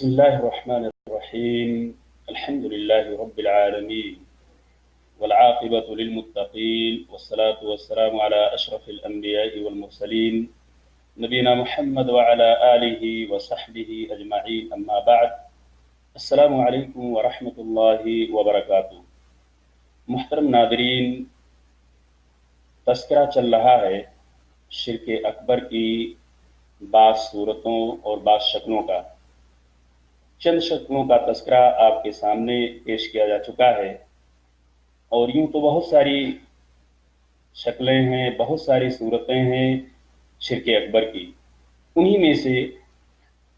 بسم الله الرحمن الرحيم. الحمد لله رب العالمين والعاقبة للمتقين والصلاة والسلام على أشرف الأنبياء والمرسلين نبينا محمد وعلى آله وصحبه أجمعين، أما بعد. السلام علیکم ورحمۃ اللہ وبرکاتہ. محترم ناظرین، تذکرہ چل رہا ہے شرک اکبر کی بعض صورتوں اور بعض شکلوں کا. چند شکلوں کا تذکرہ آپ کے سامنے پیش کیا جا چکا ہے، اور یوں تو بہت ساری شکلیں ہیں، بہت ساری صورتیں ہیں شرک اکبر کی. انہی میں سے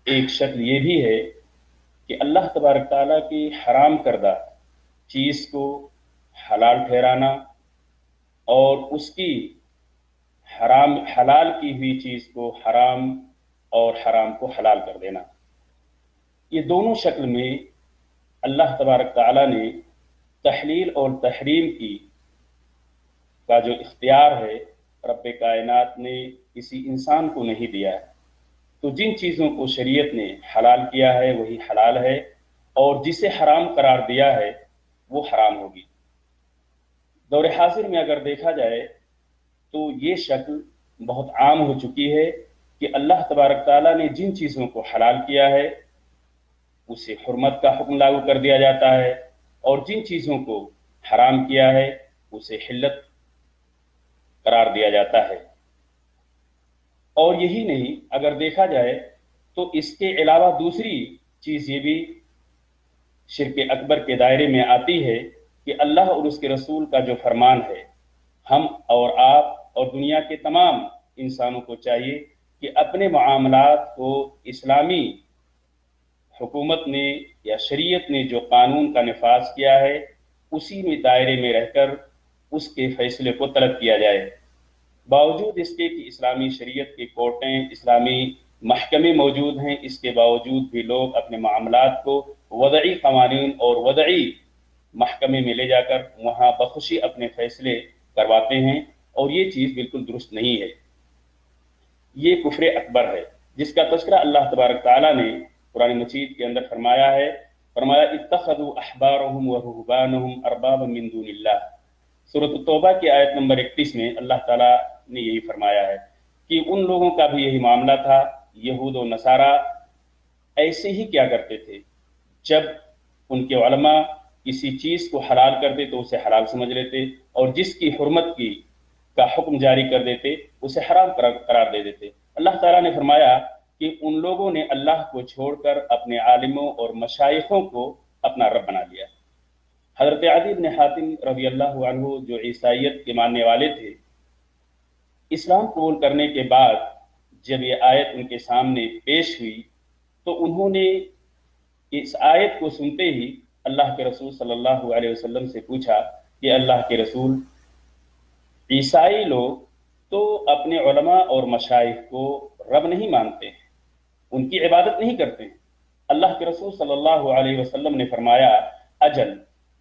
ایک شکل یہ بھی ہے کہ اللہ تبارک تعالیٰ کی حرام کردہ چیز کو حلال ٹھہرانا اور اس کی حلال کی ہوئی چیز کو حرام اور حرام کو حلال کر دینا. یہ دونوں شکل میں اللہ تبارک تعالیٰ نے تحلیل اور تحریم کا جو اختیار ہے رب کائنات نے کسی انسان کو نہیں دیا ہے. تو جن چیزوں کو شریعت نے حلال کیا ہے وہی حلال ہے، اور جسے حرام قرار دیا ہے وہ حرام ہوگی. دور حاضر میں اگر دیکھا جائے تو یہ شکل بہت عام ہو چکی ہے کہ اللہ تبارک تعالیٰ نے جن چیزوں کو حلال کیا ہے اسے حرمت کا حکم لاگو کر دیا جاتا ہے، اور جن چیزوں کو حرام کیا ہے اسے حلت قرار دیا جاتا ہے. اور یہی نہیں، اگر دیکھا جائے تو اس کے علاوہ دوسری چیز یہ بھی شرک اکبر کے دائرے میں آتی ہے کہ اللہ اور اس کے رسول کا جو فرمان ہے، ہم اور آپ اور دنیا کے تمام انسانوں کو چاہیے کہ اپنے معاملات کو اسلامی حکومت نے یا شریعت نے جو قانون کا نفاذ کیا ہے اسی میں دائرے میں رہ کر اس کے فیصلے کو طلب کیا جائے. باوجود اس کے کہ اسلامی شریعت کے کورٹیں، اسلامی محکمے موجود ہیں، اس کے باوجود بھی لوگ اپنے معاملات کو وضعی قوانین اور وضعی محکمے میں لے جا کر وہاں بخوشی اپنے فیصلے کرواتے ہیں، اور یہ چیز بالکل درست نہیں ہے. یہ کفر اکبر ہے جس کا تذکرہ اللہ تبارک تعالیٰ نے قرآن مجید کے اندر فرمایا ہے. فرمایا اتخذوا احبارهم ورهبانهم اربابا من دون اللہ. سورۃ التوبہ کی آیت نمبر 31 میں اللہ تعالیٰ نے یہی فرمایا ہے کہ ان لوگوں کا بھی یہی معاملہ تھا. یہود و نصارہ ایسے ہی کیا کرتے تھے، جب ان کے علماء کسی چیز کو حلال کرتے تو اسے حلال سمجھ لیتے، اور جس کی حرمت کا حکم جاری کر دیتے اسے حرام قرار دے دیتے. اللہ تعالیٰ نے فرمایا کہ ان لوگوں نے اللہ کو چھوڑ کر اپنے عالموں اور مشائخوں کو اپنا رب بنا لیا. حضرت عدی بن حاتم رضی اللہ عنہ جو عیسائیت کے ماننے والے تھے، اسلام قبول کرنے کے بعد جب یہ آیت ان کے سامنے پیش ہوئی تو انہوں نے اس آیت کو سنتے ہی اللہ کے رسول صلی اللہ علیہ وسلم سے پوچھا کہ اللہ کے رسول، عیسائی لوگ تو اپنے علماء اور مشائخ کو رب نہیں مانتے ہیں، ان کی عبادت نہیں کرتے ہیں. اللہ کے رسول صلی اللہ علیہ وسلم نے فرمایا اجل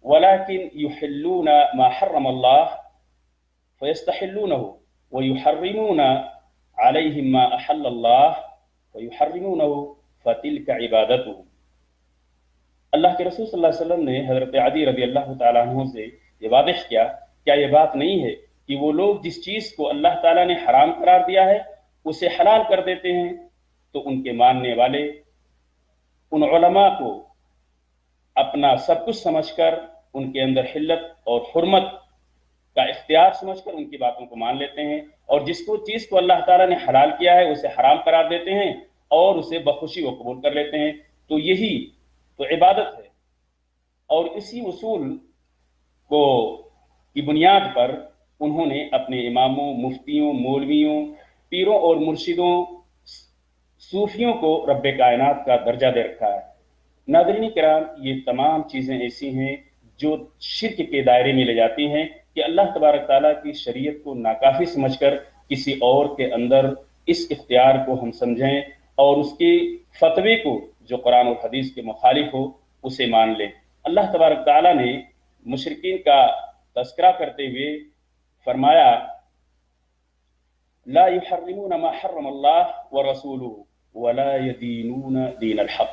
ولكن يحلون ما حرم الله فيستحلونه ويحرمون عليهم ما أحل الله ويحرمونه فتلك عبادتهم. اللہ کے رسول صلی اللہ علیہ وسلم نے حضرت عدی رضی اللہ تعالیٰ عنہ سے یہ واضح کیا، کیا یہ بات نہیں ہے کہ وہ لوگ جس چیز کو اللہ تعالیٰ نے حرام قرار دیا ہے اسے حلال کر دیتے ہیں، تو ان کے ماننے والے ان علماء کو اپنا سب کچھ سمجھ کر ان کے اندر حلت اور حرمت کا اختیار سمجھ کر ان کی باتوں کو مان لیتے ہیں، اور جس چیز کو اللہ تعالیٰ نے حلال کیا ہے اسے حرام قرار دیتے ہیں اور اسے بخوشی وہ قبول کر لیتے ہیں. تو یہی تو عبادت ہے. اور اسی اصول کی بنیاد پر انہوں نے اپنے اماموں، مفتیوں، مولویوں، پیروں اور مرشدوں، صوفیوں کو رب کائنات کا درجہ دے رکھا ہے. ناظرین کرام، یہ تمام چیزیں ایسی ہیں جو شرک کے دائرے میں لے جاتی ہیں کہ اللہ تبارک تعالیٰ کی شریعت کو ناکافی سمجھ کر کسی اور کے اندر اس اختیار کو ہم سمجھیں اور اس کے فتوے کو جو قرآن اور حدیث کے مخالف ہو اسے مان لیں. اللہ تبارک تعالیٰ نے مشرکین کا تذکرہ کرتے ہوئے فرمایا لا يحرمون ما حرم الله ورسوله ولا يدينون دين الحق.